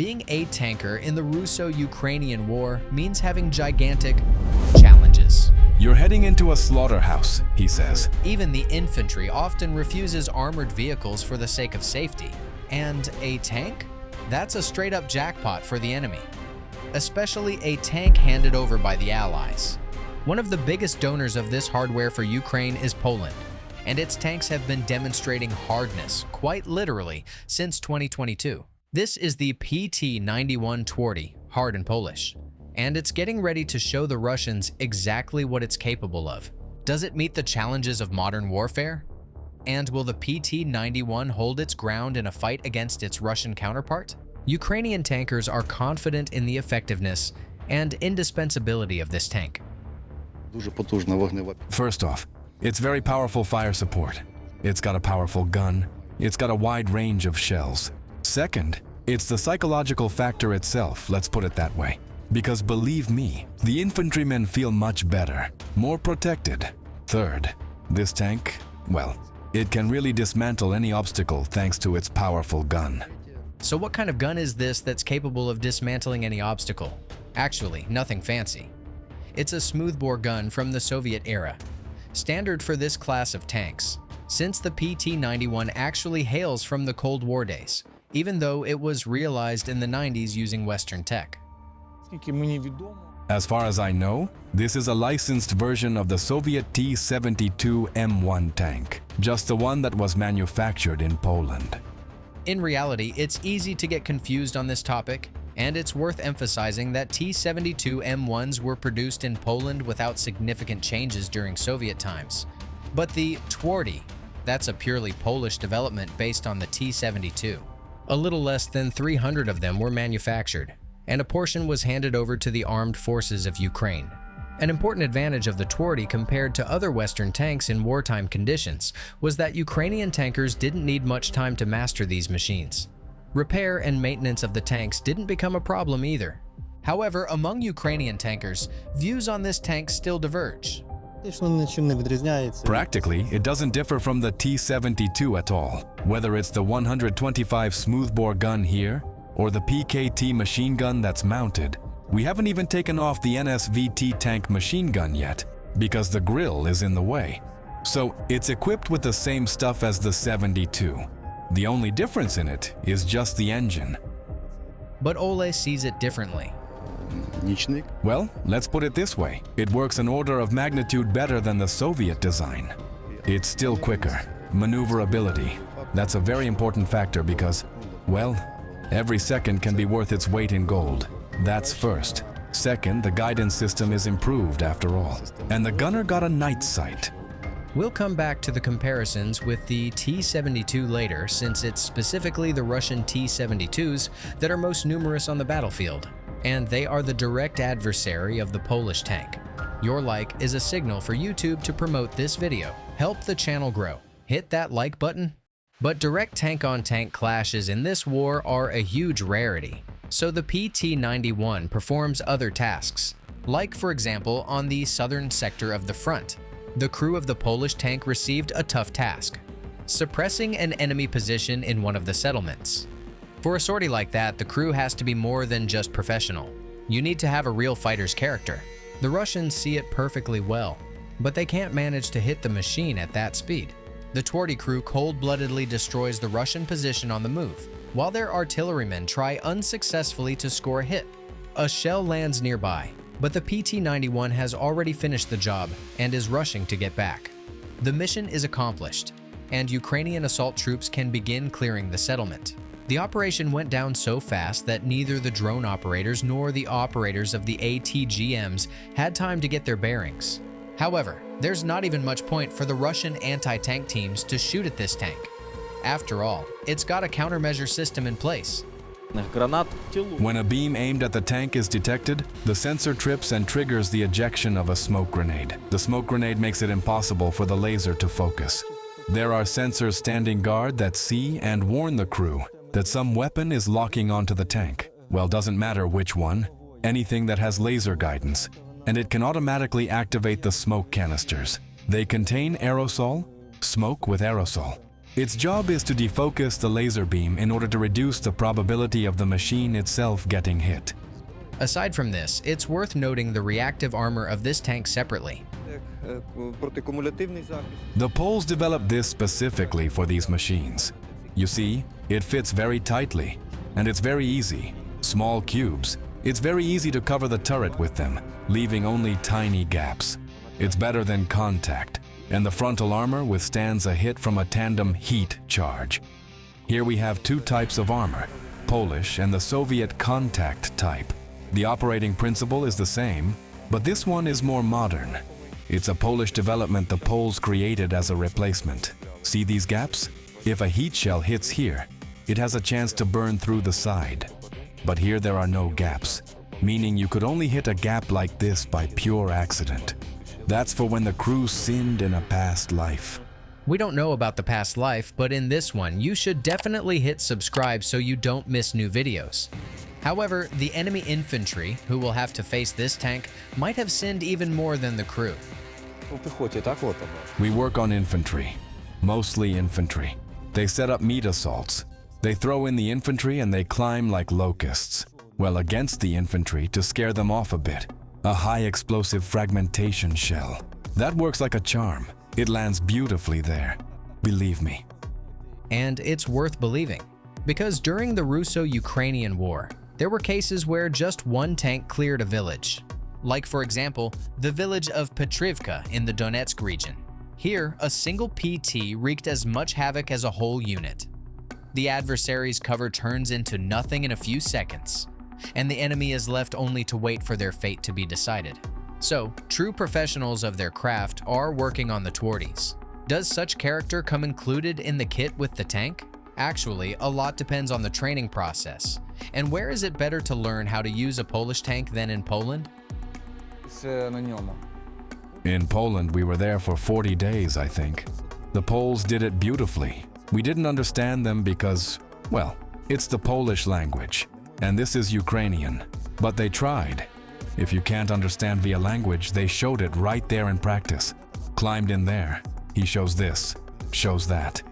Being a tanker in the Russo-Ukrainian War means having gigantic challenges. You're heading into a slaughterhouse, he says. Even the infantry often refuses armored vehicles for the sake of safety. And a tank? That's a straight-up jackpot for the enemy. Especially a tank handed over by the Allies. One of the biggest donors of this hardware for Ukraine is Poland, and its tanks have been demonstrating hardness, quite literally, since 2022. This is the PT-91 Twardy, hard in Polish, and it's getting ready to show the Russians exactly what it's capable of. Does it meet the challenges of modern warfare? And will the PT-91 hold its ground in a fight against its Russian counterpart? Ukrainian tankers are confident in the effectiveness and indispensability of this tank. First off, it's very powerful fire support. It's got a powerful gun. It's got a wide range of shells. Second, it's the psychological factor itself, let's put it that way. Because believe me, the infantrymen feel much better, more protected. Third, this tank, well, it can really dismantle any obstacle thanks to its powerful gun. So what kind of gun is this that's capable of dismantling any obstacle? Actually, nothing fancy. It's a smoothbore gun from the Soviet era, standard for this class of tanks, since the PT-91 actually hails from the Cold War days, even though it was realized in the 90s using Western tech. As far as I know, this is a licensed version of the Soviet T-72 M1 tank, just the one that was manufactured in Poland. In reality, it's easy to get confused on this topic, and it's worth emphasizing that T-72 M1s were produced in Poland without significant changes during Soviet times. But the Twardy, that's a purely Polish development based on the T-72. A little less than 300 of them were manufactured, and a portion was handed over to the armed forces of Ukraine. An important advantage of the Twardy compared to other Western tanks in wartime conditions was that Ukrainian tankers didn't need much time to master these machines. Repair and maintenance of the tanks didn't become a problem either. However, among Ukrainian tankers, views on this tank still diverge. Practically, it doesn't differ from the T-72 at all, whether it's the 125 smoothbore gun here or the PKT machine gun that's mounted. We haven't even taken off the NSVT tank machine gun yet, because the grill is in the way. So it's equipped with the same stuff as the 72. The only difference in it is just the engine. But Ole sees it differently. Well, let's put it this way. It works an order of magnitude better than the Soviet design. It's still quicker. Maneuverability. That's a very important factor because, well, every second can be worth its weight in gold. That's first. Second, the guidance system is improved after all. And the gunner got a night sight. We'll come back to the comparisons with the T-72 later, since it's specifically the Russian T-72s that are most numerous on the battlefield, and they are the direct adversary of the Polish tank. Your like is a signal for YouTube to promote this video. Help the channel grow. Hit that like button. But direct tank-on-tank clashes in this war are a huge rarity, so the PT-91 performs other tasks, like for example on the southern sector of the front. The crew of the Polish tank received a tough task, suppressing an enemy position in one of the settlements. For a sortie like that, the crew has to be more than just professional. You need to have a real fighter's character. The Russians see it perfectly well, but they can't manage to hit the machine at that speed. The Twardy crew cold-bloodedly destroys the Russian position on the move, while their artillerymen try unsuccessfully to score a hit. A shell lands nearby, but the PT-91 has already finished the job and is rushing to get back. The mission is accomplished, and Ukrainian assault troops can begin clearing the settlement. The operation went down so fast that neither the drone operators nor the operators of the ATGMs had time to get their bearings. However, there's not even much point for the Russian anti-tank teams to shoot at this tank. After all, it's got a countermeasure system in place. When a beam aimed at the tank is detected, the sensor trips and triggers the ejection of a smoke grenade. The smoke grenade makes it impossible for the laser to focus. There are sensors standing guard that see and warn the crew that some weapon is locking onto the tank. Well, doesn't matter which one, anything that has laser guidance, and it can automatically activate the smoke canisters. They contain aerosol, smoke with aerosol. Its job is to defocus the laser beam in order to reduce the probability of the machine itself getting hit. Aside from this, it's worth noting the reactive armor of this tank separately. The Poles developed this specifically for these machines. You see, it fits very tightly, and it's very easy. Small cubes. It's very easy to cover the turret with them, leaving only tiny gaps. It's better than contact, and the frontal armor withstands a hit from a tandem heat charge. Here we have two types of armor, Polish and the Soviet contact type. The operating principle is the same, but this one is more modern. It's a Polish development the Poles created as a replacement. See these gaps? If a heat shell hits here, it has a chance to burn through the side. But here there are no gaps, meaning you could only hit a gap like this by pure accident. That's for when the crew sinned in a past life. We don't know about the past life, but in this one, you should definitely hit subscribe so you don't miss new videos. However, the enemy infantry, who will have to face this tank, might have sinned even more than the crew. We work on infantry, mostly infantry. They set up meat assaults. They throw in the infantry and they climb like locusts. Well, against the infantry to scare them off a bit. A high explosive fragmentation shell. That works like a charm. It lands beautifully there. Believe me. And it's worth believing, because during the Russo-Ukrainian War, there were cases where just one tank cleared a village. Like, for example, the village of Petrivka in the Donetsk region. Here, a single PT wreaked as much havoc as a whole unit. The adversary's cover turns into nothing in a few seconds, and the enemy is left only to wait for their fate to be decided. So, true professionals of their craft are working on the Twardys. Does such character come included in the kit with the tank? Actually, a lot depends on the training process. And where is it better to learn how to use a Polish tank than in Poland? In Poland, we were there for 40 days, I think. The Poles did it beautifully. We didn't understand them because, well, it's the Polish language, and this is Ukrainian. But they tried. If you can't understand via language, they showed it right there in practice. Climbed in there. He shows this, shows that.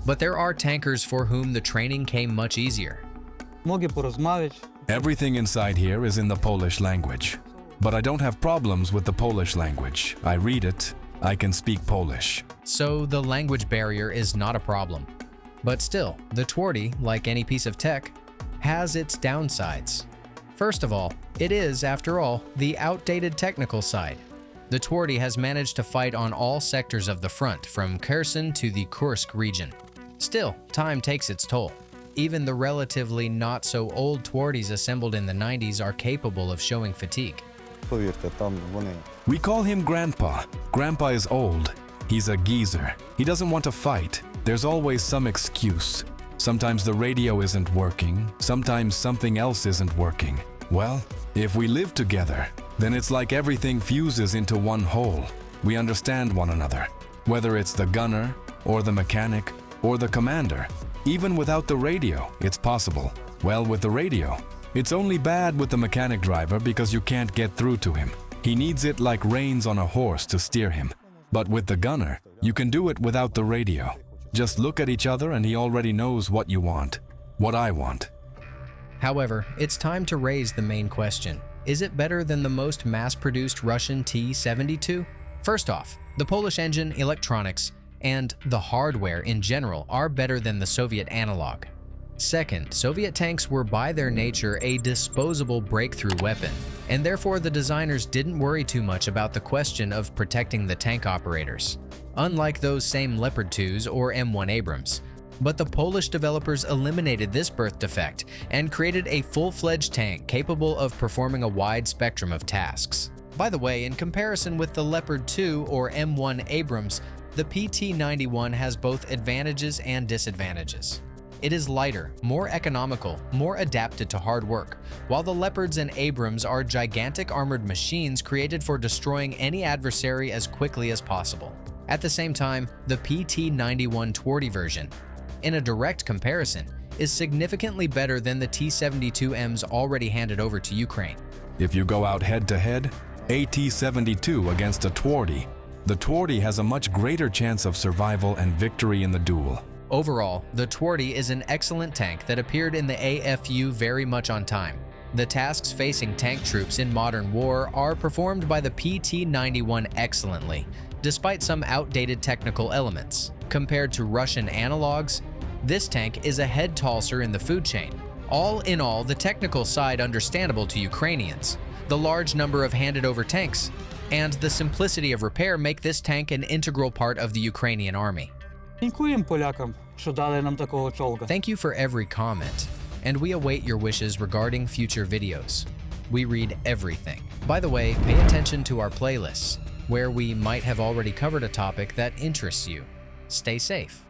But there are tankers for whom the training came much easier. Everything inside here is in the Polish language. But I don't have problems with the Polish language. I read it. I can speak Polish. So the language barrier is not a problem. But still, the Twardy, like any piece of tech, has its downsides. First of all, it is, after all, the outdated technical side. The Twardy has managed to fight on all sectors of the front, from Kherson to the Kursk region. Still, time takes its toll. Even the relatively not-so-old Twardys assembled in the 90s are capable of showing fatigue. We call him Grandpa. Grandpa is old. He's a geezer. He doesn't want to fight. There's always some excuse. Sometimes the radio isn't working. Sometimes something else isn't working. Well, if we live together, then it's like everything fuses into one whole. We understand one another. Whether it's the gunner, or the mechanic, or the commander. Even without the radio, it's possible. Well, with the radio, it's only bad with the mechanic driver because you can't get through to him. He needs it like reins on a horse to steer him. But with the gunner, you can do it without the radio. Just look at each other and he already knows what you want, what I want. However, it's time to raise the main question. Is it better than the most mass-produced Russian T-72? First off, the Polish engine, electronics, and the hardware in general are better than the Soviet analog. Second, Soviet tanks were by their nature a disposable breakthrough weapon, and therefore the designers didn't worry too much about the question of protecting the tank operators, unlike those same Leopard 2s or M1 Abrams. But the Polish developers eliminated this birth defect and created a full-fledged tank capable of performing a wide spectrum of tasks. By the way, in comparison with the Leopard 2 or M1 Abrams, the PT-91 has both advantages and disadvantages. It is lighter, more economical, more adapted to hard work, while the Leopards and Abrams are gigantic armored machines created for destroying any adversary as quickly as possible. At the same time, the PT-91 Twardy version, in a direct comparison, is significantly better than the T-72Ms already handed over to Ukraine. If you go out head-to-head, a T-72 against a Twardy, the Twardy has a much greater chance of survival and victory in the duel. Overall, the Twardy is an excellent tank that appeared in the AFU very much on time. The tasks facing tank troops in modern war are performed by the PT-91 excellently, despite some outdated technical elements. Compared to Russian analogs, this tank is a head tosser in the food chain. All in all, the technical side understandable to Ukrainians, the large number of handed-over tanks, and the simplicity of repair make this tank an integral part of the Ukrainian army. Дякуємо полякам, що дали нам такого цолка. Thank you for every comment, and we await your wishes regarding future videos. We read everything. By the way, pay attention to our playlists, where we might have already covered a topic that interests you. Stay safe.